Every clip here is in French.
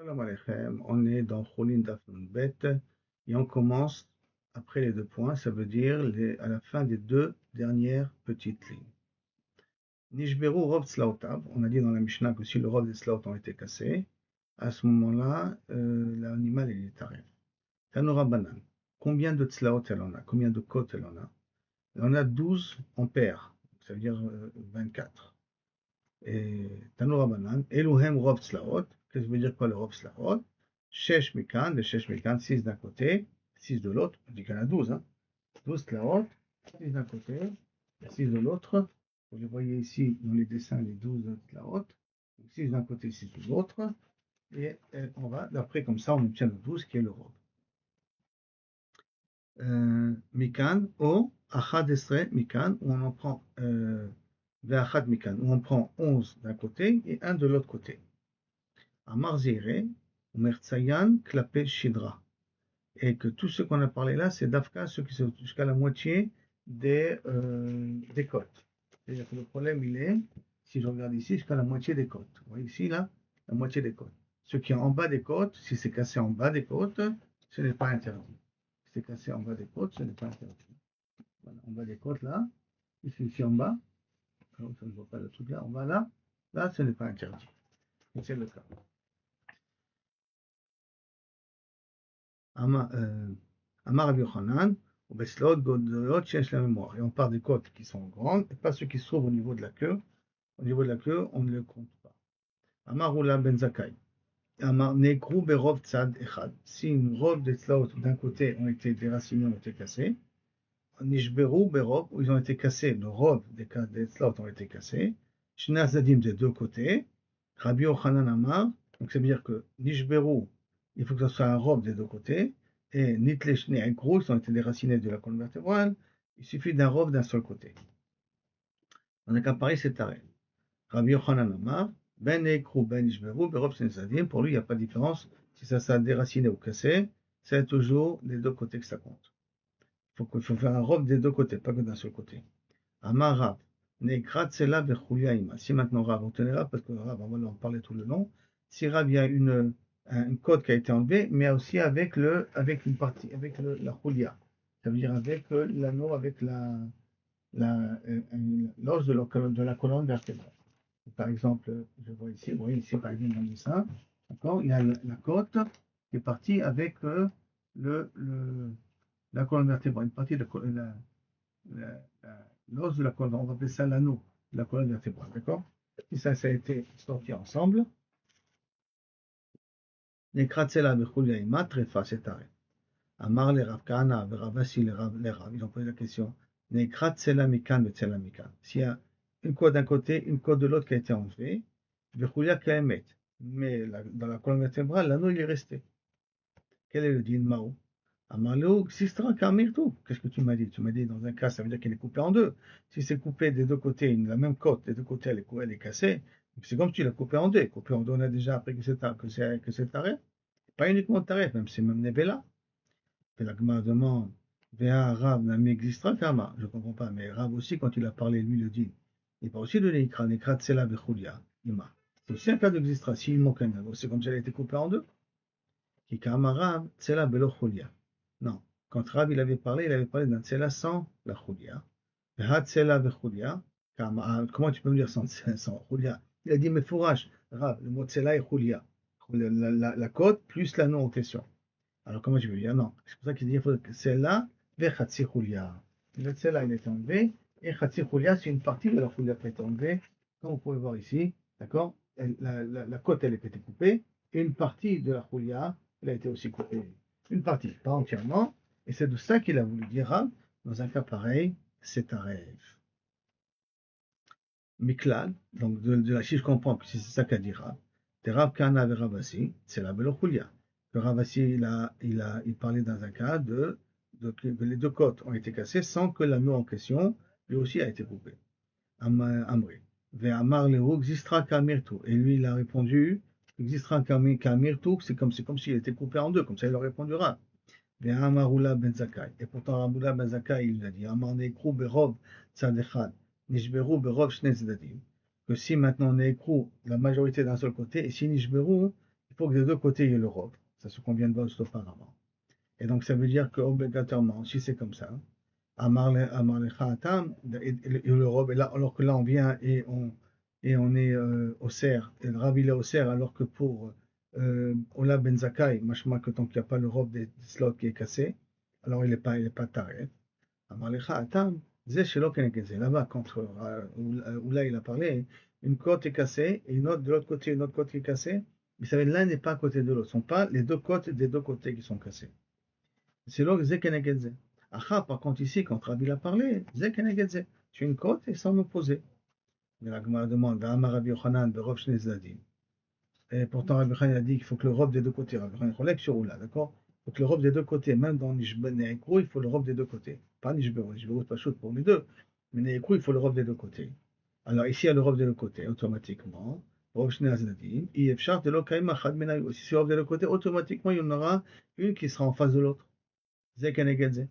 Shalom Aleichem, on est dans Choulin Daf Nun Bet et on commence après les deux points, ça veut dire à la fin des deux dernières petites lignes. Nishberu Rov Tzlaotav, on a dit dans la Mishnah que si le Rov des Tzlaot ont été cassés, à ce moment-là, l'animal est taref. Tanura Banan, combien de Tzlaot elle en a? Combien de côtes elle en a? Elle en a 12 en paire, ça veut dire 24. Et Tanura Banan, Eluhem Rov Tzlaot. Qu'est-ce que veut dire quoi le Rov Tzlaot? Shesh Mikan, les Shesh Mikan, 6 d'un côté, 6 de l'autre. On dit qu'il y en a 12, hein. 12 Tlaot, 6 d'un côté, 6 de l'autre. Vous les voyez ici dans les dessins, les 12 Tlaot. 6 d'un côté, 6 de l'autre. Et on va, d'après comme ça, on obtient le 12 qui est le Rov. Mikan, O, Achad Esre Mikan, où on en prend Ve'achad Mikan, où on prend 11 d'un côté et 1 de l'autre côté. Amar Zeire, Mertsayan, Klapé Shidra. Et que tout ce qu'on a parlé là, c'est d'Afka, ceux qui sont jusqu'à la moitié des côtes. C'est-à-dire que le problème, il est, si je regarde ici, jusqu'à la moitié des côtes. Vous voyez ici, là, la moitié des côtes. Ce qui est en bas des côtes, si c'est cassé en bas des côtes, ce n'est pas interdit. Si c'est cassé en bas des côtes, ce n'est pas interdit. Voilà, en bas des côtes, là, ici en bas, alors, je ne vois pas le truc là, en bas là, ce n'est pas interdit. Et c'est le cas. Amar Rabbi Yochanan, et on parle des côtes qui sont grandes, et pas ceux qui se trouvent au niveau de la queue. Au niveau de la queue, on ne le compte pas. Amar Ula ben Zakai. Amar Nekru berov tzad echad. Si une robe des tzlaot d'un côté ont été déracinés, ont été cassés, Nishberu berov, où ils ont été cassés, le robe des tzlaot ont été cassés, Shna zadim des deux côtés, Rabbi Yochanan Amar, donc ça veut dire que Nishberu, il faut que ce soit un robe des deux côtés, et Nitleshne et Gros, ils ont été déracinés de la colonne vertébrale, il suffit d'un robe d'un seul côté. On a qu'à Paris, c'est taré. Rabbi Yochanan Amar, Ben Ekrou, Ben Nishberu, Berob Senzadim, pour lui, il n'y a pas de différence, si ça s'est déraciné ou cassé, c'est toujours des deux côtés que ça compte. Il faut faire un robe des deux côtés, pas que d'un seul côté. Amar Rav, Nekratsela Bechulia Ima. Si maintenant Rav, on tenait là, parce que Rav, on va en parler tout le long. Si Rav, il y a une côte qui a été enlevée, mais aussi avec une partie, avec la chulia. Ça veut dire avec l'anneau, avec l'os de la colonne vertébrale. Par exemple, je vois ici, vous voyez ici par exemple dans le dessin, d'accord, il y a la côte qui est partie avec la colonne vertébrale, une partie de l'os de la colonne, on va appeler ça l'anneau de la colonne vertébrale, d'accord? Si ça a été sorti ensemble, les kratzela bechulia ima trefa, c'est arrêt. Amar le Rav Kahana, Ravasi les Rav, ils ont posé la question. Les kratzela mikan betzela mikan. S'il y a une côte d'un côté, une côte de l'autre qui a été enlevée, bechulia kaemet. Mais dans la colonne vertébrale, l'anneau il est resté. Quel est le din Mao? Amalou, Sistra Kamirtou. Qu'est-ce que tu m'as dit? Tu m'as dit dans un cas, ça veut dire qu'elle est coupée en deux. Si c'est coupé des deux côtés, la même côte, des deux côtés, elle est cassée. C'est comme si tu l'as coupée en deux. Coupée en deux, on a déjà appris que c'est taré. Pas uniquement taré, même c'est même Nebela. Et la Gemara demande, Vea Rav Nami Xistra Kama. Je ne comprends pas, mais Rav aussi, quand il a parlé, lui, le dit. Il parle aussi de l'Ikra, l'Ikra Tsela Bechulia, Ima. C'est aussi un cas de Xistra. S'il manque un c'est comme si elle a été coupée en deux. Qui Kama Rav Tsela Belochulia. Non. Quand Rav il avait parlé d'un tsela sans la chulia. Comment tu peux me dire sans chulia? Il a dit mais fourrage. Rav, le mot tsela est chulia. La côte plus l'anneau en question. Alors comment tu veux dire? Non. C'est pour ça qu'il dit il faut tsela vechatsi chulia. Le tsela il est enlevé et chatsi chulia c'est une partie de la chulia qui a été enlevée. Comme vous pouvez voir ici, d'accord? La côte elle a été coupée et une partie de la chulia elle a été aussi coupée. Une partie, pas entièrement, et c'est de ça qu'il a voulu dire Rav. Dans un cas pareil, c'est un rêve. Miklal, donc si je comprends que c'est ça qu'a dit Rav, de Rav Kana et Ravasi, c'est la Belochulia. Que Ravasi, il parlait dans un cas que les deux côtes ont été cassées sans que l'anneau en question, lui aussi, a été coupé. Amri. Ve'amar lehu Xistra Kamirtu. Et lui, il a répondu, Xistra Kamirtu, c'est comme s'il était coupé en deux, comme ça il aurait répondu Rav. Amarula ben Zakai. Et pourtant, Amarula ben Zakai, il a dit Amar Nekrou berov tzadechad, Nishberu berov shne tzedadim. Que si maintenant on est écrou la majorité d'un seul côté, et si Nishberu, il faut que des deux côtés il y ait le robe. Ça se convient de voir juste auparavant. Et donc ça veut dire que obligatoirement, si c'est comme ça, Amar lecha atam, et le robe, et là, alors que là on vient et on est au cerf, et le rabbi est au cerf, alors que pour Ola Ben Zakkai, machma que tant qu'il n'y a pas le robe des slots qui est cassé, alors il est pas taré. Amar lecha atam, zé shelo keneged. Là-bas, où là il a parlé, une côte est cassée, et une autre, de l'autre côté, une autre côte qui est cassée. Vous savez, l'un n'est pas à côté de l'autre. Ce ne sont pas les deux côtes des deux côtés qui sont cassées. C'est là que zé keneged zé. Aha, par contre, ici, quand Rabbi l'a parlé, zé keneged zé. Tu as une côte et sans opposer. Mais la Gemara demande, Amar Rabbi Yochanan, Berov Shnei Zadim. Et pourtant, Rabbi Yochanan a dit qu'il faut que le robe des deux côtés. Rabbi Yochanan collègue sur Oula, d'accord? Il faut que le robe des deux côtés, même dans Neekro, il faut le robe des deux côtés. Pas Nishberu, Nishberu, pas chaud pour les deux. Mais Neekro, il faut le robe des deux côtés. Alors ici, il y a le robe des deux côtés, automatiquement. Berov Shnei Zadim. Et Efshar de l'Okaïma Chad Menayu. Si c'est le robe des deux côtés, automatiquement, il y en aura une qui sera en face de l'autre. Zé keneged zé.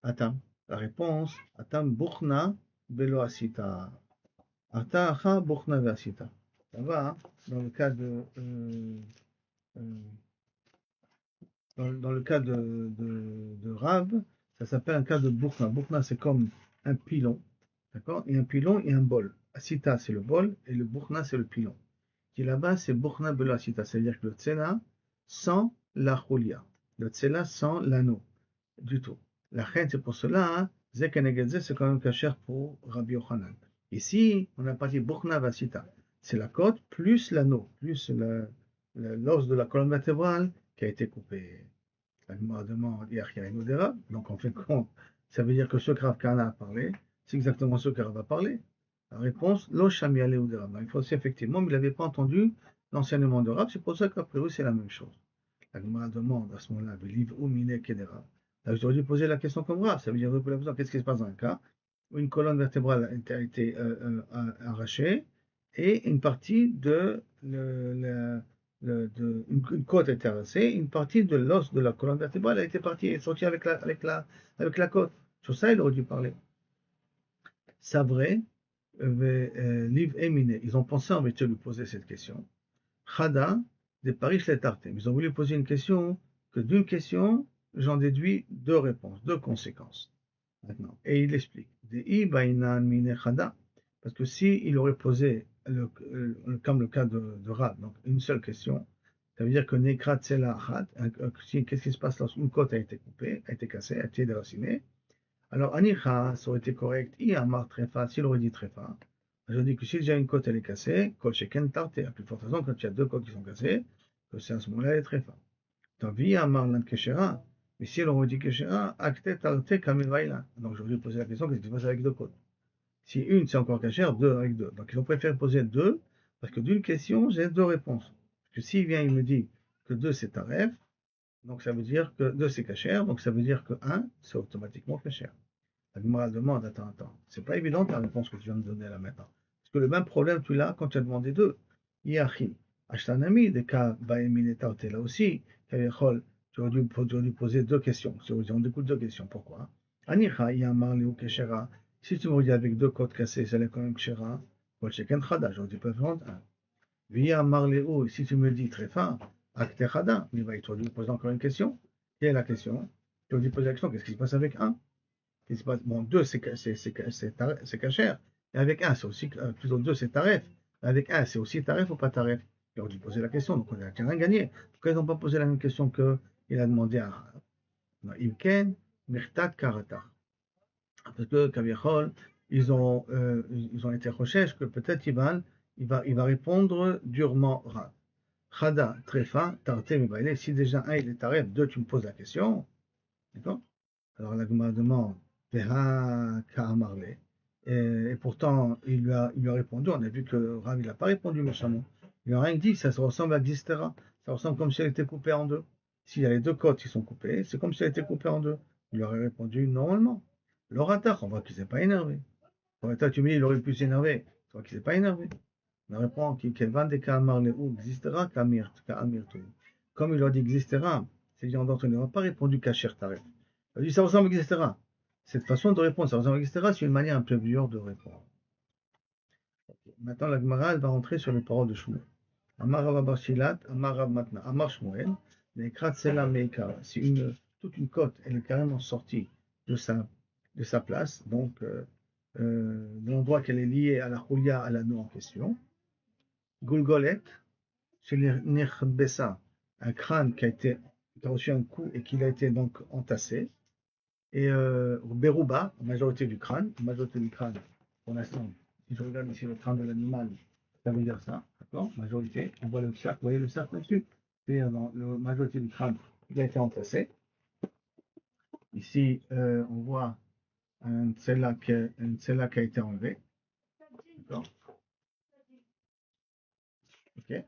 Atam. La réponse, Atam Buchna Belo Asita. Ata Acha Buchna Ve'asita. Ça va, hein? Dans le cas de euh, dans le cas de Rav, ça s'appelle un cas de Buchna. Buchna, c'est comme un pilon, d'accord? Et un pilon et un bol. Asita, c'est le bol, et le Buchna, c'est le pilon. Qui là-bas, c'est Buchna Belo Asita, c'est-à-dire que le Tsela sans la Chulia, le Tsela sans l'anneau, du tout. La reine, c'est pour cela, hein, Zek Enegedze, c'est quand même caché pour Rabbi Yochanan. Ici, on a parti Buchna Vasita. C'est la côte plus l'anneau, plus l'os de la colonne vertébrale qui a été coupé. La Gemara demande Yachiaïnu Dera. Donc, en fait, compte, ça veut dire que ce que Rav Kana a parlé, c'est exactement ce que Rav a parlé. La réponse, Lo Shamiale Udera. Il faut aussi, effectivement, mais il n'avait pas entendu l'enseignement de Rav, c'est pour ça qu'après eux, c'est la même chose. La Gemara demande à ce moment-là, livre ou mine kedera. Là, j'aurais dû poser la question comme Rav. Ça veut dire, qu'est-ce qui se passe dans un cas où une colonne vertébrale a été arrachée et une partie une côte a été arrachée, une partie de l'os de la colonne vertébrale a été partie et sortie avec la côte. Sur ça, il aurait dû parler. C'est vrai, livre éminé. Ils ont pensé en vérité lui poser cette question. Chada, des Paris les tartem. Ils ont voulu poser une question, que d'une question, j'en déduis deux réponses, deux conséquences. Maintenant. Et il explique. Parce que si il aurait posé, comme le cas de Rab, donc une seule question, ça veut dire que Nekrat Sela Achat, qu'est-ce qui se passe lorsqu'une côte a été coupée, a été cassée, a été déracinée? Alors, Anicha, ça aurait été correct, Amar Trefa, s'il aurait dit Trefa, je dis que si déjà une côte elle est cassée, Kol Sheken Tarte, à plus forte raison, quand il y a deux côtes qui sont cassées, que c'est à ce moment-là, elle est Trefa. Tavi Amar Lan Keshera, mais si elle aurait dit Keshera, Akte Tarte Kamevaila. Donc, j'aurais dû poser la question, qu'est-ce qui se passe avec deux côtes? Si une c'est encore cachère, deux avec deux. Donc, ils ont préféré poser deux, parce que d'une question, j'ai deux réponses. Parce que s'il vient, il me dit que deux c'est Taref, donc ça veut dire que deux c'est cachère, donc ça veut dire que un c'est automatiquement cachère. La Gemara demande, attends, c'est pas évident ta réponse que tu viens de donner là maintenant. Parce que le même problème tu l'as quand tu as demandé deux. Yachi, Ashtanami, des cas Baemineta, là aussi, tu aurais dû poser deux questions. On découle deux questions. Pourquoi? Anicha, Yamar, Liu, Keshera. Si tu me dis avec deux côtes cassées, c'est quand même Keshera. Kol Sheken Chada, j'aurais dû prendre un. Yamar, Liu, si tu me dis très fin, Akte Chada, tu aurais dû poser encore une question. Quelle est la question? Tu aurais dû poser la question, qu'est-ce qui se passe avec un? Bon, deux, c'est cachère. Et avec un, c'est aussi, plutôt deux, c'est taref. Avec un, c'est aussi taref ou pas taref. Il aurait dû poser la question, donc on n'a rien gagné. Pourquoi ils n'ont pas posé la même question qu'il a demandé à Ibken, Mirtat Karata. Parce que, Kavichol, ils ont été recherches que peut-être il va répondre durement. Chada, Trefa, Tarte, Mebaile. Si déjà un, il est taref, deux, tu me poses la question. D'accord? Alors la Gemara demande, et pourtant, il lui a répondu. On a vu que Rav, il n'a pas répondu méchamment. Il n'a rien dit, ça se ressemble à Gistera. Ça ressemble comme si elle était coupée en deux. S'il y a les deux côtes qui sont coupées, c'est comme si elle était coupée en deux. Il lui aurait répondu normalement. L'orateur, on voit qu'il ne s'est pas énervé. L'orateur, tu me dis, il aurait pu s'énerver. On voit qu'il ne s'est pas énervé. On répond qu'il va de Kamar ou Gistera, Kamir, comme il leur dit Gistera, c'est-à-dire d'autres, il n'aura pas répondu Kacher Taref. Il a dit, ça ressemble, etc. Cette façon de répondre, ça ressemble, etc., c'est une manière un peu dure de répondre. Maintenant, la Gemara, elle va rentrer sur les paroles de Shmuel. Amar Rav Barshilat, Amar Rav Matna, Amar Shmuel, Nekrat Sela Meikara. Si toute une côte, elle est carrément sortie de sa place, donc de l'endroit qu'elle est liée à la Choulia, à l'anneau en question. Gulgolet, chez Nechbessa, un crâne qui a reçu un coup et qui a été donc entassé. Et Berouba, la majorité du crâne, pour l'instant, si je regarde ici le crâne de l'animal, ça veut dire ça, d'accord? Majorité, on voit le cercle, vous voyez le cercle là-dessus? C'est-à-dire dans la majorité du crâne, il a été entassé. Ici, on voit une celle-là qui a été enlevée, d'accord? Ok.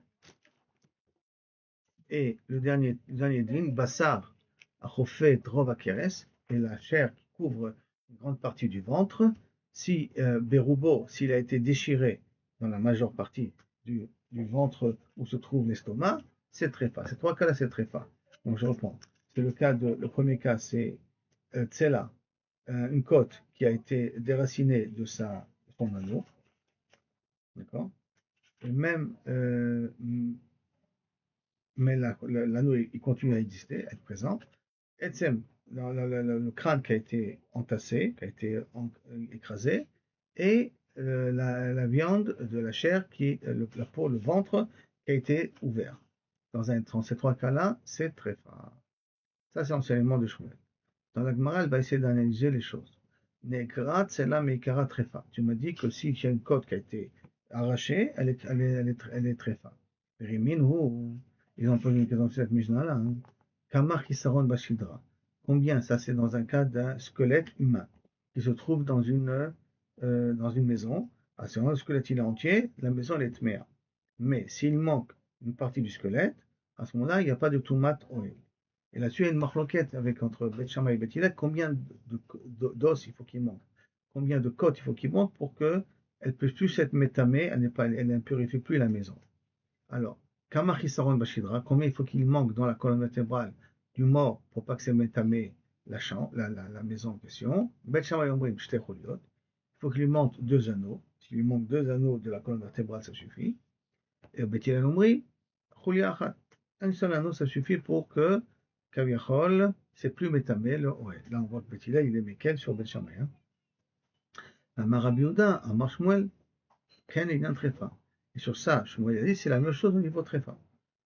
Et le dernier din, Bassar, Achofet, Rov Akeres, et la chair qui couvre une grande partie du ventre. Si Berubo, s'il a été déchiré dans la majeure partie du ventre où se trouve l'estomac, c'est tréfa. Ces trois cas-là, c'est tréfa. Donc je reprends. C'est le premier cas, c'est tsela, une côte qui a été déracinée de son anneau. D'accord? Et même mais l'anneau il continue à exister, à être présent. Etsem, le crâne qui a été entassé, qui a été écrasé, et la viande de la chair, la peau, le ventre, qui a été ouvert. Dans ces trois cas-là, c'est très fort. Ça, c'est l'enseignement de Shmuel. Dans la Gemara, elle va essayer d'analyser les choses. Negrat, c'est là, mais Ikara Trefa. Tu m'as dit que si il y a une côte qui a été arrachée, elle est Trefa. Rimin, ils ont posé une question sur cette Mishnah-là. Hein. Kamar Kisaron Bashidra. Combien? Ça, c'est dans un cas d'un squelette humain qui se trouve dans une maison. Ah, si le squelette il est entier, la maison elle est tmea. Mais s'il manque une partie du squelette, à ce moment-là, il n'y a pas de tumat oil. Et là-dessus, il y a une marloquette entre Beth Shammai et Beth Hillel. Combien d'os il faut qu'il manque? Combien de côtes il faut qu'il manque pour qu'elle ne puisse plus être métamée, elle n'impurifie plus la maison. Alors, Kamachisaron Bashidra, combien il faut qu'il manque dans la colonne vertébrale du mort pour pas que c'est métamé la maison en question? Beth Shammai Omrim Shte Choliot. Il faut qu'il lui manque 2 anneaux. S'il lui manque 2 anneaux de la colonne vertébrale, ça suffit. Et Beth Hillel Omrim Cholia Achat. Un seul anneau, ça suffit pour que Kaviachol, c'est plus métamé le Oel. Là, on voit que Beth Hillel, il est Mekel sur Beth Shammai. Amar Rabbi Yehuda, Amar Shmuel, Ken et Tréfa. Et sur ça, Shmuel a dit, c'est la même chose au niveau Tréfa.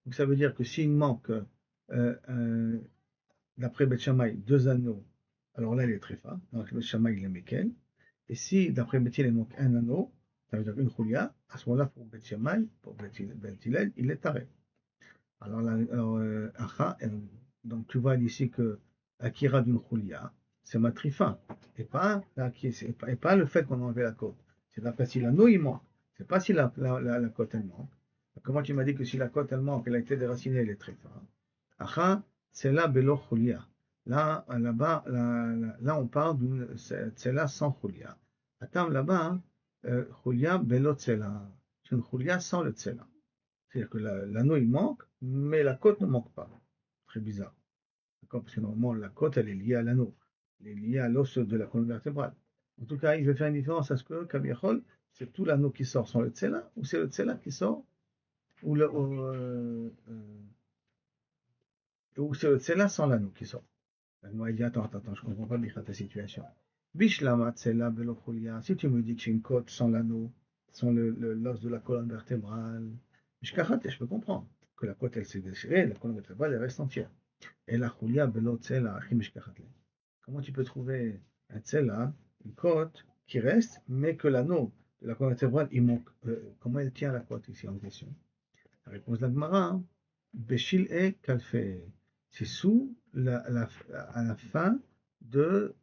Donc ça veut dire que s'il manque, d'après Beth Shammai, 2 anneaux, alors là, il est Tréfa. Donc Beth Shammai, il est Mekel. Et si, d'après Beth Hillel, il manque un anneau, ça veut dire une Choulia, à ce moment-là, pour Beth Shammai, pour Beth Hillel, il est Taré. Alors, donc tu vois ici que Akira d'une Choulia, c'est Matrifa, et pas le fait qu'on a enlevé la côte. C'est d'après si l'anneau il manque, c'est pas si la côte elle manque. Comment tu m'as dit que si la côte elle manque, elle a été déracinée, elle est Trifa. Acha, c'est là Belo Choulia. Là-bas, là, on parle d'une Tsela sans Choulia. Attends, là-bas, Choulia Belo Tsela. C'est une Choulia sans le Tsela. C'est-à-dire que l'anneau il manque, mais la côte ne manque pas. Très bizarre. Parce que normalement la côte elle est liée à l'anneau. Elle est liée à l'os de la colonne vertébrale. En tout cas, il veut faire une différence à ce que Kabiachol, c'est tout l'anneau qui sort sans le tsela, ou c'est le tsela qui sort, ou c'est le tsela sans l'anneau qui sort. Moi, il dit attends, je comprends pas bien ta situation. Bishlama tsela belocholia. Si tu me dis que j'ai une côte sans l'anneau, sans l'os de la colonne vertébrale, je peux comprendre que la côte elle s'est déchirée, la colonne vertébrale elle reste entière. Et la choulia belot tsela achimishkachatle. Comment tu peux trouver un tsela, une côte qui reste, mais que l'anneau de la colonne vertébrale il manque? Comment elle tient la côte ici en question? La réponse de la Gemara, Beshil e kalfe. C'est sous à la fin de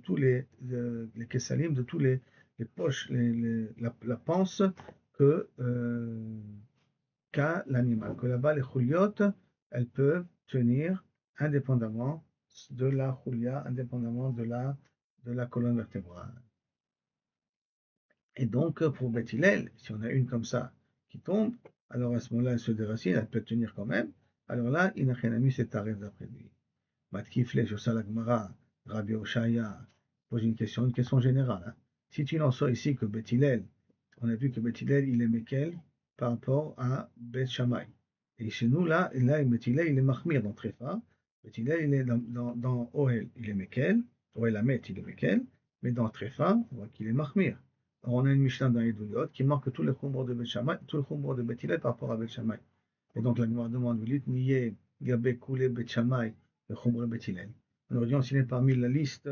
tous les kessalim, de tous les poches, la panse que qu'a l'animal. Que là-bas, les chuliotes, elles peuvent tenir indépendamment de la chulia, indépendamment de la colonne vertébrale. Et donc, pour Beth Hillel, si on a une comme ça qui tombe, alors à ce moment-là, elle se déracine, elle peut tenir quand même. Alors là, Inachenami, c'est tarif d'après lui. Matkifle, sur ça, la Gemara, Rabbi Oshaya pose une question générale. Hein. Si tu en sors ici que Beth Hillel, on a vu que Beth Hillel, il est Mekel par rapport à Bet Shammai. Et chez nous, là Bet Hillel, il est Mahmir dans Tréfa. Bet Hillel, il est dans Ohel, il est Mekel. Ohel Hamet, il est Mekel. Mais dans Tréfa, on voit qu'il est Mahmir. Alors, on a une Mishnah dans Edouliot qui marque tous les Khumra de Bet Shammai, tous les Khumra de Bet Hillel par rapport à Bet Shammai. Et donc, la Gemara demande, Niye, Gabe, Koulé, Bet Shammai, le Khumra Bet Hillel. On aurait dû enseigner parmi la liste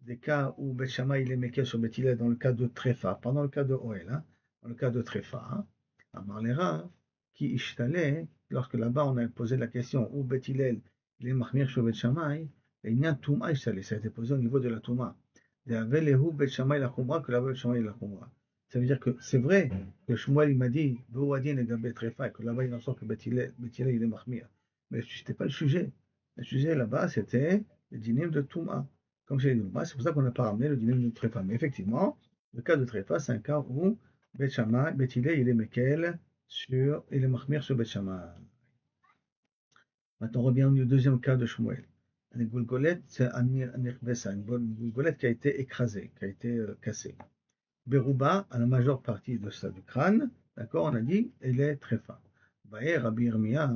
des cas où Bet Shammai il est Mekel sur Bet Hillel dans le cas de Tréfa, pas dans le cas de Ohel, hein, dans le cas de Tréfa. Hein. Amar les Rav, qui ishtalé, lorsque là-bas on a posé la question où Bet Hillel il est Mahmir sur Bet Shammai, et il y a Touma ishtalé, ça a été posé au niveau de la Touma. Il y avait les Bet Shammai la Khumra, que là-bas Bet Shammai la Khumra. Ça veut dire que c'est vrai que Shmuel il m'a dit Bouadin et Gabé Tréfa, et que là-bas il en sort que Bet Hillel il est Mahmir. Mais ce n'était pas le sujet. Le sujet là-bas c'était le dîner de Touma. Comme j'ai dit, c'est pour ça qu'on n'a pas ramené le dîner de Tréfa. Mais effectivement, le cas de Tréfa, c'est un cas où Bet Shammai, Bet Hillel, il est Mekel sur, il est Mahmir sur Bet Shammai. Maintenant, on revient au deuxième cas de Shmuel. Une goulgolette, c'est une goulgolette qui a été écrasée, qui a été cassée. Berouba, à la majeure partie de ça, du crâne, d'accord, on a dit, elle est Tréfa. Baé, Rabbi Yirmiyah,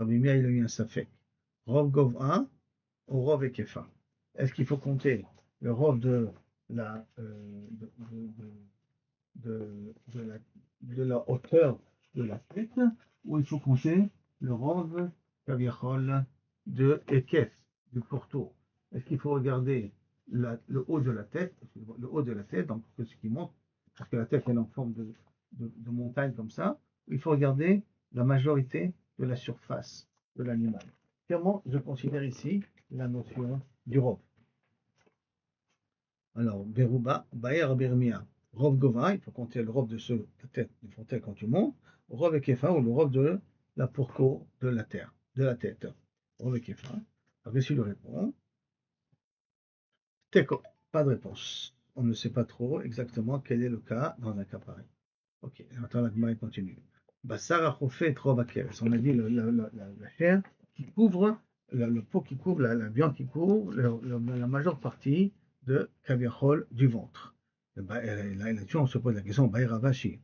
il a eu un safek. Rov Gov'a ou Rov Ekefa. Est-ce qu'il faut compter le rov de la, de la hauteur de la tête, ou il faut compter le rov kaviachol de Ekef, du pourtour? Est-ce qu'il faut regarder le haut de la tête, donc ce qui monte, parce que la tête est en forme de montagne comme ça, ou il faut regarder la majorité de la surface de l'animal? Clairement, je considère ici la notion du rov. Alors, Berouba, Baer Birmia, Rov Gova, il faut compter le rov de la tête du frontal quand tu montes, Rov Ekefa ou le rov de la pourco de la terre, de la tête. Rov Ekefa. Alors, qu'est-ce qu'il répond? Teko, pas de réponse. On ne sait pas trop exactement quel est le cas dans un cas pareil. Ok, maintenant la Gemara continue. Bassar Achofet Rov Akeres. On a dit la chair qui couvre, le pot qui couvre, la viande qui couvre la majeure partie de Kaviachol du ventre. Là-dessus, on se pose la question, Baïravashi,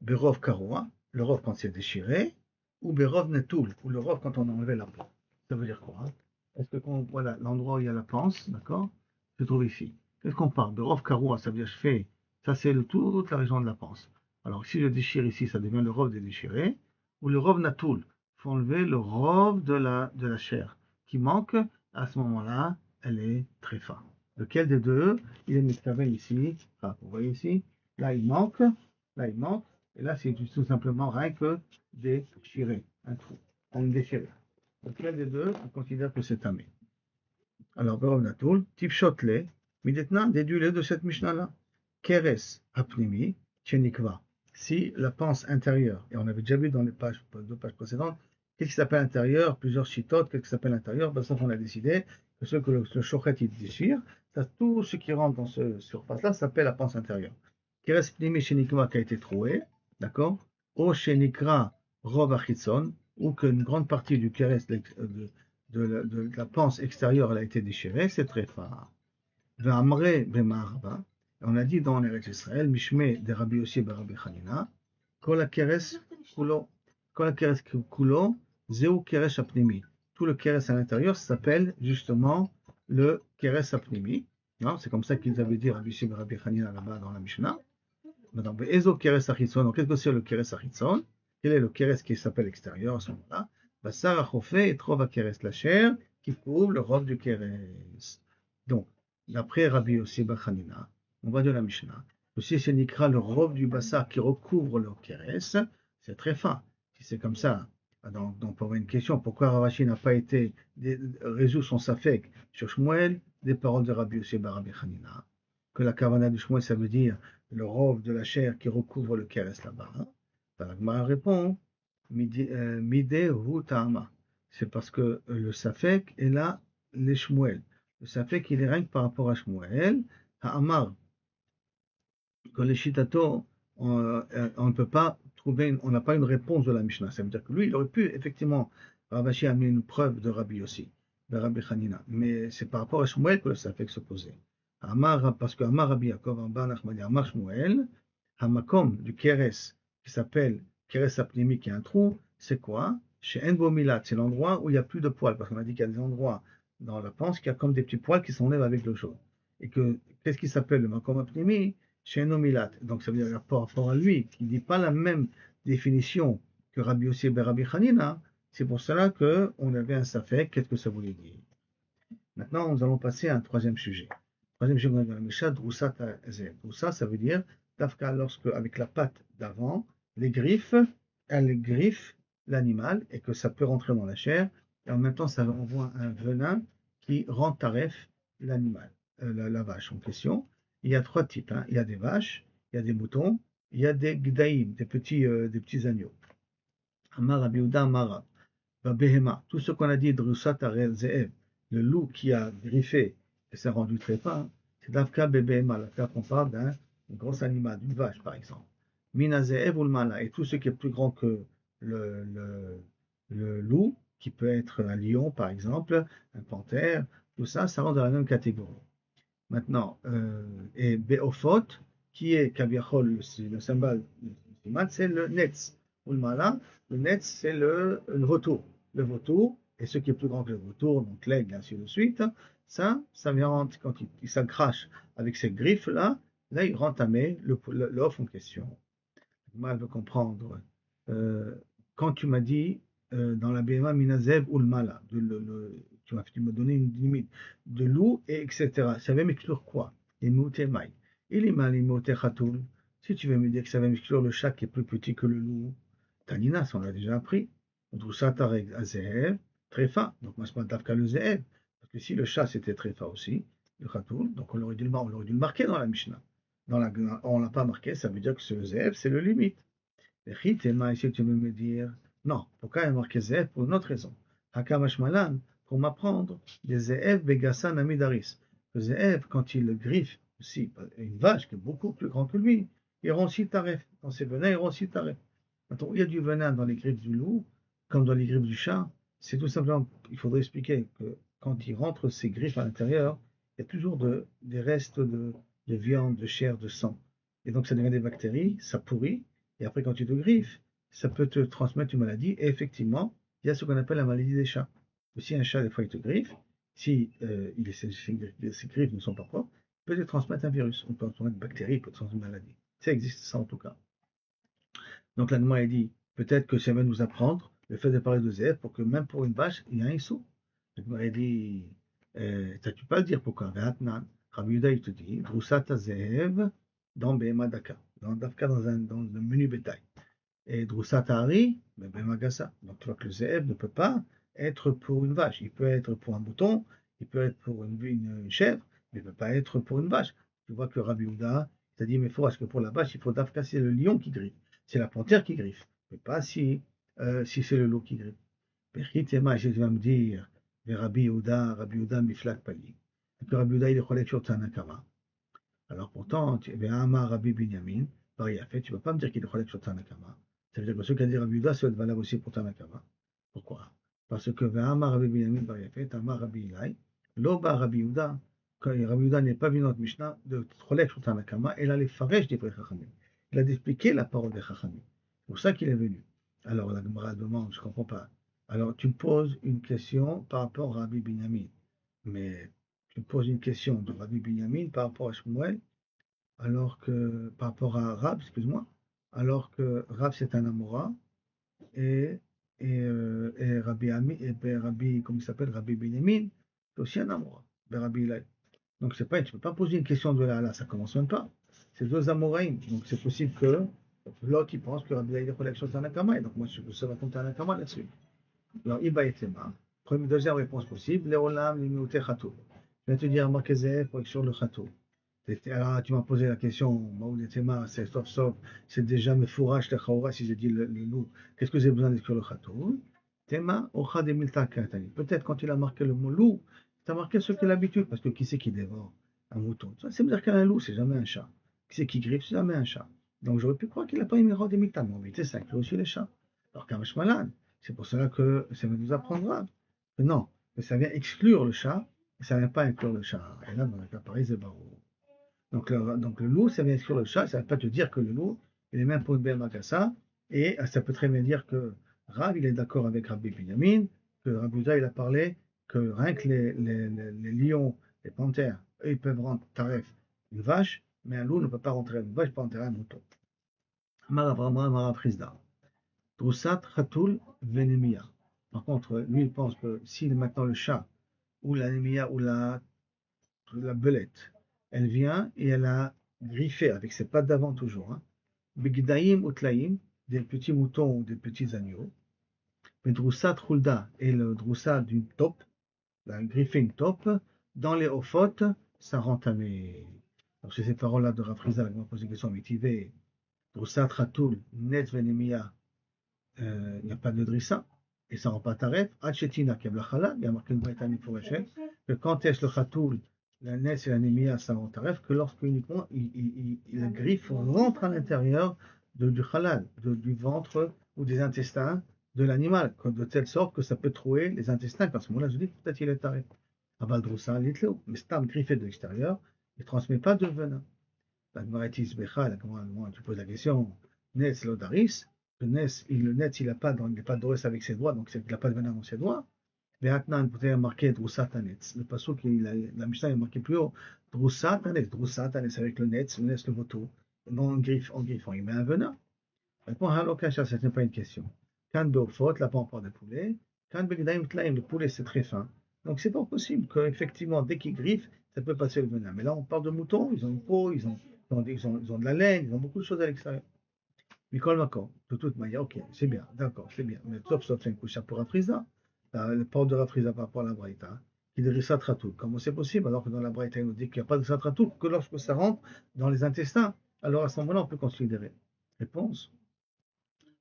Berov Karoa, le rov quand c'est déchiré, ou Berov Netoul, ou le rov quand on a enlevé la peau. Ça veut dire quoi? Hein? Est-ce que voilà, l'endroit où il y a la panse, d'accord, se trouve ici. Qu'est-ce qu'on parle? Berov Karoa, ça veut dire je fais, ça c'est toute la région de la panse. Alors si je déchire ici, ça devient le rov déchiré, ou le rov Natoul, il faut enlever le rov de la chair qui manque, à ce moment-là, elle est tréfa. Lequel des deux? Il est métavé ici. Ah, vous voyez ici. Là, il manque. Et là, c'est tout simplement rien que déchiré. Un trou. Un déchiré. Lequel des deux? On considère que c'est tamé. Alors, Berov Natoul, Tifshotle, Midetna, déduis-le de cette Mishnah-là. Keres Apnimi, Chenikva. Si la panse intérieure, et on avait déjà vu dans les deux pages précédentes, qu'est-ce qui s'appelle intérieur? Plusieurs chitotes, qu'est-ce qui s'appelle intérieur? Ben, ça, on a décidé que ce que le shochet il déchire, ça, tout ce qui rentre dans ce surface-là s'appelle la panse intérieure. Keres Pnimi Shenikva qui a été troué, d'accord? O Shenikra Rov Achitson, ou qu'une grande partie du keres de la panse extérieure elle a été déchirée, c'est très fort. V'amre b'marba, on a dit dans l'Eretz Israël, Mishme de Rabbi Yossi bar Rabbi Chanina, kol hakeres kulo, zeu keres apnimi. Tout le keres à l'intérieur s'appelle justement le keres apnimi. C'est comme ça qu'ils avaient dit Rabbi Yossi bar Rabbi Chanina là-bas dans la Mishnah. Maintenant, Ezo keres achitzon, qu'est-ce que c'est le keres achitzon? Quel est le keres qui s'appelle extérieur à ce moment-là? Bassar achofé et trova keres, la chair qui couvre le robe du keres. Donc, d'après Rabbi Yossi bar Chanina, on va de la Mishnah. Si c'est nikra le robe du bassar qui recouvre le keres, c'est très fin. Si c'est comme ça, donc pour avoir une question, pourquoi Ravashi n'a pas été résout son safek sur Shmuel des paroles de Rabbi Yossi bar Rabbi Chanina? Que la kavana de Shmuel, ça veut dire le robe de la chair qui recouvre le keres là-bas. La Gemara répond, Mideh hu ta'ama. C'est parce que le safek est là, les Shmuel. Le safek, il est rien que par rapport à Shmuel. Ha'amar, que les shitato, on ne peut pas trouver, on n'a pas une réponse de la Mishnah. Ça veut dire que lui, il aurait pu, effectivement, Ravashi amener une preuve de Rabbi Yossi, de Rabbi Chanina. Mais c'est par rapport à Shmuel que le safek se posait. Parce que Amar Rabbi Yaakov, Amar Shmuel, Hamakom du Keres, qui s'appelle Keres Apnimi, qui est un trou, c'est quoi? Chez Enbomilat, c'est l'endroit où il n'y a plus de poils, parce qu'on a dit qu'il y a des endroits dans la panse qui a comme des petits poils qui s'enlèvent avec l'eau chaude. Et que, qu'est-ce qui s'appelle le Makom Apnimi? Chez Enomilat. Donc ça veut dire par rapport à lui, qui ne dit pas la même définition que Rabbi Yossi et Rabbi Hanina. C'est pour cela qu'on avait un safek, qu'est-ce que ça voulait dire? Maintenant, nous allons passer à un troisième sujet. Troisième sujet, on a dans la Mishnah, Droussat Azev. Droussa, ça veut dire, Tafka, lorsque, avec la patte d'avant, les griffes, elles griffent l'animal et que ça peut rentrer dans la chair. Et en même temps, ça envoie un venin qui rend taref l'animal, la vache en question. Il y a trois types, hein. Il y a des vaches, il y a des moutons, il y a des gdaïm, des petits agneaux. Amar Rabbi Yehuda, Amar Behema, tout ce qu'on a dit, Droussat Azev, le loup qui a griffé et s'est rendu très fin, c'est Davka Bebehema, là qu'on parle d'un gros animal, d'une vache par exemple. Minazeev ou le mala, et tout ce qui est plus grand que le, le, le loup, qui peut être un lion par exemple, un panthère, tout ça, ça rentre dans la même catégorie. Maintenant, et Beofot, qui est Kaviachol, le symbole c'est le netz, ou le mala, le netz c'est le vautour. Le vautour, et ce qui est plus grand que le vautour, donc l'aigle, ainsi de suite, ça vient quand il s'accroche avec ces griffes-là, là il rend tamé l'off en question. Moi, je veux comprendre. Euh, Quand tu m'as dit dans la BMA Minazev ou le Mala, tu m'as donné une limite de loup et etc. Ça va m'exclure quoi? Les moutémaï. Et les malimoté khatoul. Si tu veux me dire que ça va m'exclure le chat qui est plus petit que le loup, Tanina, ça on l'a déjà appris. Droussat Azev, très fin. Donc moi, c'est pas Tafka le Zev. Parce que si le chat c'était très fin aussi, le khatoul, donc on aurait dû le marquer dans la Mishnah. On ne l'a pas marqué, ça veut dire que ce Zev, c'est le limite. Et Ritema, ici tu veux me dire, non, pourquoi il y a marqué Zev? Pour une autre raison. Hakamashmalan, pour m'apprendre, des Zev Begassan Amidaris. Le Zev, quand il le griffe, aussi, une vache qui est beaucoup plus grande que lui, il rend aussi taref. Dans ses venins, il rend aussi taref. Maintenant, il y a du venin dans les griffes du loup, comme dans les griffes du chat, c'est tout simplement, il faudrait expliquer que quand il rentre ses griffes à l'intérieur, il y a toujours des restes de viande, de chair, de sang. Et donc ça devient des bactéries, ça pourrit, et après quand tu te griffes, ça peut te transmettre une maladie, et effectivement, il y a ce qu'on appelle la maladie des chats. Si un chat, des fois, il te griffe, si ses griffes ne sont pas propres, il peut te transmettre un virus, on peut transmettre une bactérie, il peut te transmettre une maladie. Ça existe, ça en tout cas. Donc l'animal a dit, peut-être que ça va nous apprendre le fait de parler de zèbre pour que même pour une vache, il y a un issou. L'animal a dit, tu peux le dire pourquoi? Rabbi Yehuda, il te dit, Droussat Zèv dans Behema Daka, dans le menu bétail. Et Droussat Hari, Behema Gassa. Donc tu vois que le zèbre ne peut pas être pour une vache. Il peut être pour un mouton, il peut être pour une chèvre, mais il ne peut pas être pour une vache. Tu vois que Rabbi Yehuda, il t'a dit, mais il faut, parce que pour la vache, il faut Dafka, c'est le lion qui griffe. C'est la panthère qui griffe, mais pas si c'est le loup qui griffe. Perchitema, je vais me dire, Rabbi Yehuda, Miflak Pali. Et que Rabbi Yehuda, il est cholek sur Tanakama. Alors pourtant, Ve'ama Rabbi Binyamin, pareil, fait, tu ne vas pas me dire qu'il est cholek sur Tanakama. Ça veut dire que ce qu'a dit Rabbi Yehuda, ça va être valable aussi pour Tanakama. Pourquoi? Parce que Ve'ama Rabbi Binyamin, pareil, fait, Ama Rabbi Ilai, Loba Rabbi Yehuda, quand Rabbi Yehuda n'est pas venu dans notre Mishnah de cholek sur Tanakama, il a les faresh des Chachamim. Il a expliqué la parole des Chachamim. C'est pour ça qu'il est venu. Alors la Gemara demande, je ne comprends pas. Alors tu me poses une question par rapport à Rabbi Binyamin. Mais tu me poses une question de Rabbi Binyamin par rapport à Shmuel, alors que par rapport à Rab, excuse-moi, alors que Rab c'est un Amora et, et Rabbi, comment il s'appelle, Rabbi Binyamin, c'est aussi un Amora, Rabbi Ilai. Donc c'est pas, tu ne peux pas poser une question de là, ça commence même pas. C'est deux Amoraïm, donc c'est possible que l'autre il pense que Rabbi Ilai est collection de Tanakama, et donc moi je vais raconter Tanakama là-dessus. Alors, Iba et Tema. Deuxième réponse possible. Léolam, Limouté, Khatou. Je vais te dire, Markezeh, pour sur le Khatou. Alors, tu m'as posé la question, Maoul et Tema, c'est sauf, c'est déjà mes fourrages, le Khaoura, si j'ai dit le loup. Qu'est-ce que j'ai besoin d'être sur le Khatou? Tema, Ocha de Milta Katani. Peut-être quand il a marqué le mot loup, tu as marqué ce qu'il a l'habitude, parce que qui c'est qui dévore un mouton? Ça, c'est me dire qu'un loup, c'est jamais un chat. Qui c'est qui griffe, c'est jamais un chat. Donc, j'aurais pu croire qu'il n'a pas mis des Milta, mais en vérité, ça inclut aussi les chats. Alors, Kamash Malan. C'est pour cela que ça nous apprendra que non, que ça vient exclure le chat, et ça ne vient pas inclure le chat. Et là, dans le cas pareil, c'est barreau. Donc le loup, ça vient exclure le chat, ça ne veut pas te dire que le loup, il est même pour une belle macassa, Et ça peut très bien dire que Rav, il est d'accord avec Rabbi Binyamin, que Rabbi Yehuda, il a parlé que rien que les lions, les panthères, eux, ils peuvent rendre taref une vache, mais un loup ne peut pas rentrer une vache, il peut enterrer un mouton. Marav Frisda. Droussat, Khatoul, Venemia. Par contre, lui, il pense que si maintenant le chat, ou l'anémia, ou la belette, elle vient et elle a griffé avec ses pattes d'avant toujours, hein, Begdaïm ou Tlaïm, des petits moutons ou des petits agneaux, mais Droussat Khulda et le Droussat d'une taupe, la griffée une taupe, dans les ophotes, ça rend tamé. Alors, c'est ces paroles-là de Rafriza, qui m'a posé une question mitivée. Droussat Khatoul, Net Venemia, il n'y a pas de drissa, et ça ne rend pas taref. Hachetina Keblachala, il y a marqué une Baïtani pour que quand est-ce le Khatoul, la Nes et l'anémia, ça rend taref, que lorsque uniquement la griffe rentre à l'intérieur du halal, du ventre ou des intestins de l'animal, de telle sorte que ça peut trouer les intestins, qu'à ce moment-là, je dis peut-être qu'il est taref. Aval Droussa, l'Itleo, mais Stam griffé de l'extérieur, il ne transmet pas de venin. La Gmaratis Becha, tu poses la question, Nes Lodaris, le Nes, il n'a pas, d'os avec ses doigts, donc il n'a pas de venin dans ses doigts. Vehatnan, vous avez marqué Droussat Anetz. Le passage, la Mishnah est marqué plus haut. Droussat Anetz avec le Netz, le vautour. En griffant, il met un venin. Répond Halokasha, ce n'est pas une question. Kan Beofot, la pas de poulet. Kan Begdaim Tlaim, le poulet c'est très fin. Donc c'est pas possible qu'effectivement, dès qu'il griffe, ça peut passer le venin. Mais là, on parle de moutons, ils ont une peau, ils ont de la laine, ils ont beaucoup de choses à l'extérieur. Nicole Macron, de toute manière, ok, c'est bien, d'accord, c'est bien. Mais sauf c'est un coup pour Rafriza. Le port de Rafriza par rapport à la Braïta, qui dirait Satratout. Comment c'est possible alors que dans la Braïta, il nous dit qu'il n'y a pas de Satratout que lorsque ça rentre dans les intestins. Alors à ce moment-là, on peut considérer. Réponse.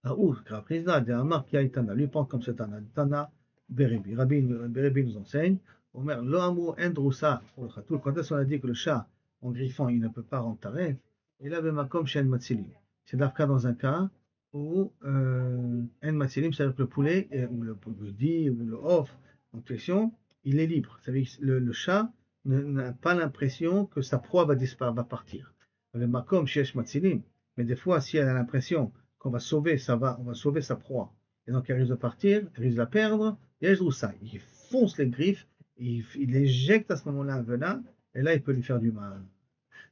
Ah ouf, Rafriza, de Amar qui a Itana, lui pense comme c'est Tana, Tana, Berebi. Berebi nous enseigne. Omer, Loamu Endrousa, pour le Khatoul, quand est-ce qu'on a dit que le chat, en griffant, il ne peut pas rentrer, il avait Makom Shen Matsili. C'est d'Afka dans un cas où En Matsilim, c'est-à-dire que le poulet, ou le budi, ou le off en question, il est libre. Ça veut dire que le chat n'a pas l'impression que sa proie va partir. Le Makom Shesh Matsilim, mais des fois, si elle a l'impression qu'on va sauver, on va sauver sa proie, et donc elle risque de partir, elle risque de la perdre, et ça. Il fonce les griffes, il éjecte à ce moment-là un venin, et là, il peut lui faire du mal.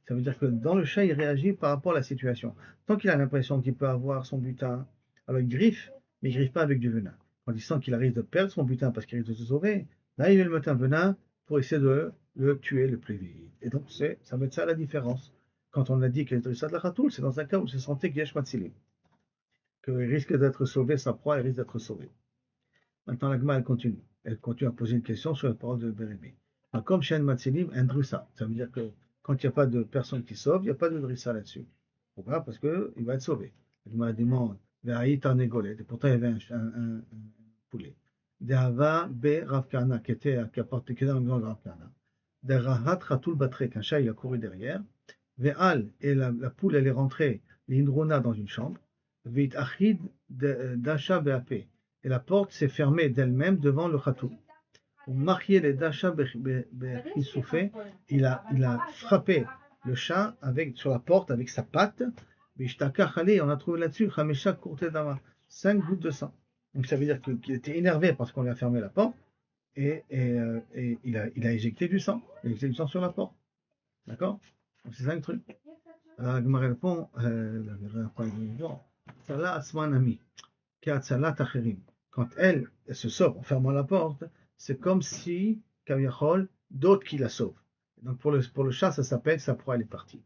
Ça veut dire que dans le chat, il réagit par rapport à la situation. Tant qu'il a l'impression qu'il peut avoir son butin, alors il griffe, mais il griffe pas avec du venin. Quand il sent qu'il risque de perdre son butin parce qu'il risque de se sauver, là, il va lui mettre un venin pour essayer de le tuer le plus vite. Et donc, ça va être ça la différence. Quand on a dit qu'il est de la Khatoul, c'est dans un cas où c'est sentait qu'il y a Shmatsilim, qu'il risque d'être sauvé, sa proie, elle risque d'être sauvée. Maintenant, la Gma, elle continue. Elle continue à poser une question sur la parole de Bérémie. Comme Shen Matsilim, un drusa. Ça veut dire que quand il n'y a pas de personne qui sauve, il n'y a pas de drissa là-dessus. Pourquoi? Parce qu'il va être sauvé. La Gma demande, et pourtant il y avait un poulet. Dehava be Ravkana, qui a porté dans le grand Ravkana. Derahat Ratul Batrek, un chat, il a couru derrière. Ve'al, et la poule, elle est rentrée, l'indrona dans une chambre. Ve'it achid dasha be'ape. Et la porte s'est fermée d'elle-même devant le khatou. Marié les Dacha Bechisoufé, il a frappé le chat sur la porte avec sa patte. On a trouvé là-dessus 5 gouttes de sang. Donc ça veut dire qu'il était énervé parce qu'on lui a fermé la porte et il a éjecté du sang. Il a éjecté du sang sur la porte. D'accord? Donc c'est ça le truc. Alors Gmar répond, Salah Asmanami. Quand elle se sauve en fermant la porte, c'est comme si, Kaviachol, d'autres qui la sauvent. Donc pour le chat, ça s'appelle sa proie, elle est partie.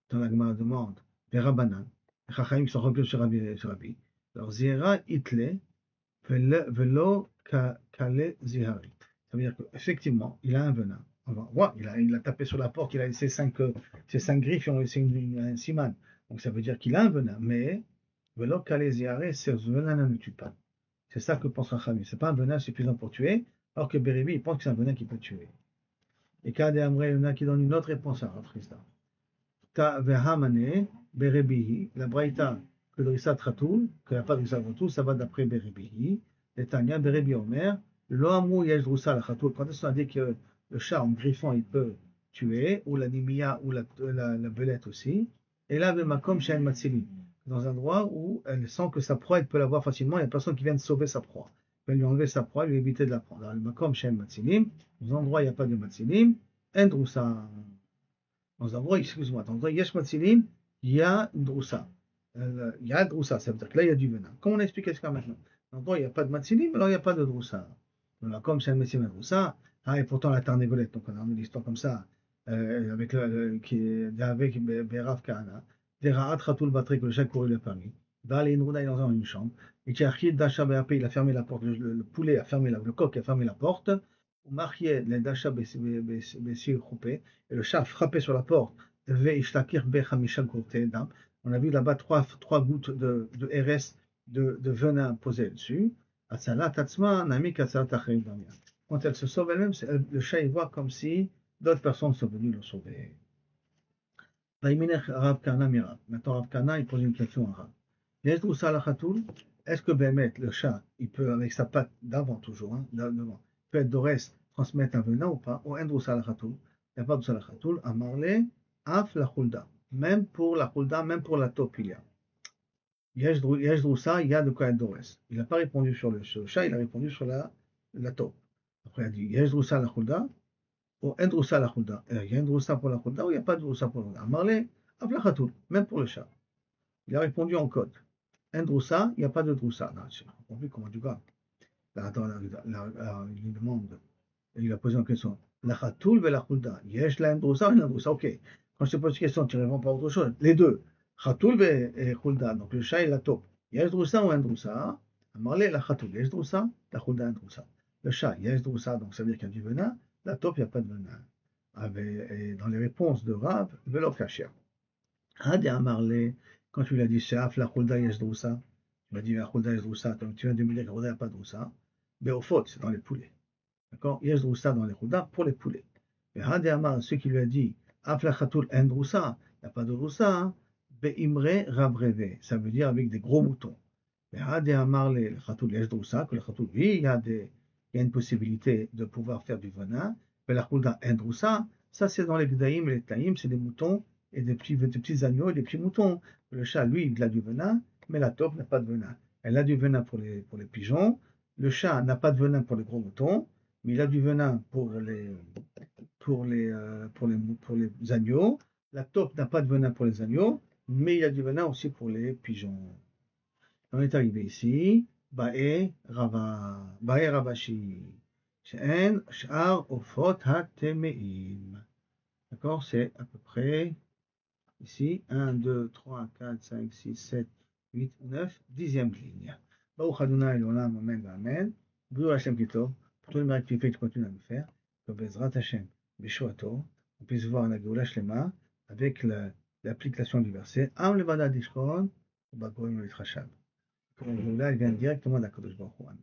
Dans la Gemara demande, Vera Banan, les Chachaim sont revenus sur Rabbi. Alors Zira Itle, Velo Kale Zihari. Ça veut dire qu'effectivement, il a un venin. Il a tapé sur la porte, il a laissé cinq griffes, ils ont laissé un siman. Donc ça veut dire qu'il a un venin, mais Velo Kale Zihari, ce venin ne tue pas. C'est ça que pense Rachamim. C'est pas un venin suffisant pour tuer, alors que Bérébi, il pense que c'est un venin qui peut tuer. Et Kade Amrei, il y en a qui donnent une autre réponse à Rafrizda. Ta vehamane, Bérébihi, la Braïta, que le Rissat Ratoul, qu'il n'y a pas de Rissat Ratoul, ça va d'après Bérébihi. Et Tanya, Bérébi Omer, lo amou yesh roussa la Ratoul. Quand est-ce qu'on a dit que le chat en griffant, il peut tuer, ou l'anémia, ou la belette aussi. Et là, Makom Shen Matsili. dans un endroit où elle sent que sa proie, elle peut l'avoir facilement, il n'y a personne qui vient de sauver sa proie. Elle peut lui enlever sa proie, lui éviter de la prendre. Dans le makom shem matzilim, dans un endroit où il n'y a pas de matzilim, en droussa. Dans un endroit, excuse-moi, dans un endroit, yesh matzilim, il y a une droussa. Il y a droussa, ça veut dire que là, il y a du venin. Comment on explique ça maintenant? Dans un endroit, il n'y a pas de matzilim, alors il n'y a pas de droussa. Dans le makom shem matzilim, droussa. Ah, et pourtant, la tarnégolette, donc on a une histoire comme ça, avec avec Berav Kahana. Des ra'at Khatoul Batrik, le chat couru le permis. Dans une chambre. Et Tiachid Dacha BAP, il a fermé la porte. Le poulet a fermé le coq a fermé la porte. Ou marié les Dacha Bessir Khoupé. Et le chat a frappé sur la porte. Ve Ishtakir Bechamisha Dam. On a vu là-bas trois gouttes de RS de venin posées dessus. Atsala Tatsma, Nami Katsala Tachrim Damia. Quand elle se sauve elle-même, le chat il voit comme si d'autres personnes sont venues le sauver. Rav Kana Mirav. Maintenant, Rav Kana, il pose une question à Rav. Est-ce que Bémet, le chat, il peut, avec sa patte d'avant toujours, hein, devant, peut être d'Orès, transmettre un venin ou pas? Ou Endrousa la Khatoul. Il n'y a pas de la Khatoul. À Marley, Af la Khulda. Même pour la Khulda, même pour la taupe, il y a. Yesh Droussa, il y a de quoi être d'Orès. Il n'a pas répondu sur le chat, il a répondu sur la taupe. Après, il a dit Yesh Droussa la Khulda. Ou Endrousa la Khulda. Il y a Endrousa pour la Khulda ou il n'y a pas de Drousa pour la Khulda. À Marley, Af la Khatoul. Même pour le chat. Il a répondu en code. Un droussa, il n'y a pas de droussa. Je n'ai pas compris comment tu vas. Il demande, il a posé une question. La khatoul ve la khulda. Yesh la droussa ou la droussa. Ok. Quand je te pose une question, tu réponds pas autre chose. Les deux. Khatoul ve khulda. Donc le chat et la taupe. Yesh droussa ou un droussa. Amarle la khatoul. Yesh droussa. La khulda un droussa. Le chat, yesh droussa. Donc ça veut dire qu'il y a du venin. La taupe, il n'y a pas de venin. Et dans les réponses de Rav, velo kashia. Hadi amarle. Quand tu lui as dit Sheaf la Khulda yesh droussa, tu m'as dit la Khulda yesh droussa, donc tu viens de me dire que la Khulda n'a pas de droussa. Mais au fond, c'est dans les poulets. D'accord? Yesh droussa dans les Khulda pour les poulets. Mais Hadi Amar, ceux qui lui a dit Af la Khatoul en droussa, il n'y a pas de droussa, Be'imre rabreve, ça veut dire avec des gros moutons. Mais Hadi Amar le Khatoul yesh droussa, que le Khatoul, oui, il y a une possibilité de pouvoir faire du venin, mais la Khulda en droussa, ça c'est dans les Gdaïm et les Taïm, c'est des moutons et des petits agneaux et des petits moutons. Le chat, lui, il a du venin, mais la taupe n'a pas de venin. Elle a du venin pour les pigeons. Le chat n'a pas de venin pour les gros moutons, mais il a du venin pour les agneaux. La taupe n'a pas de venin pour les agneaux, mais il a du venin aussi pour les pigeons. On est arrivé ici. Bae Ravashi. She'en Sh'ar Ofot HaTemeim. D'accord? C'est à peu près ici, 1, 2, 3, 4, 5, 6, 7, 8, 9, 10e ligne. Baruch Adonai Olam, Amen, Amen. B'ur Hashem Kitov, pour tous les miracles que tu fais, tu continues à me faire. Que Bezrat Hashem, Beshoato, on puisse voir la Geoula Shlema avec l'application du verset. Am Levada Dishkon, Bagoim Litrachab. La Geoula, elle vient directement d'Akadosh Baruch Hu. Amen.